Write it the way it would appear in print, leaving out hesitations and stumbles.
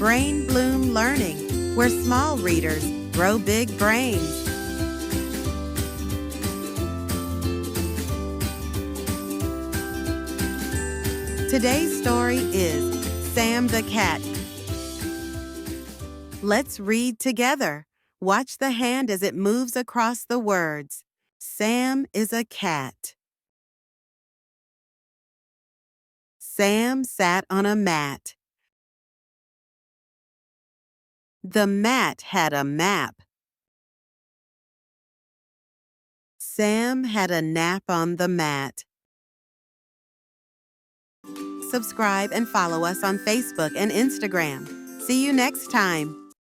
Brain Bloom Learning, where small readers grow big brains. Today's story is Sam the Cat. Let's read together. Watch the hand as it moves across the words. Sam is a cat. Sam sat on a mat. The mat had a map. Sam had a nap on the mat. Subscribe and follow us on Facebook and Instagram. See you next time.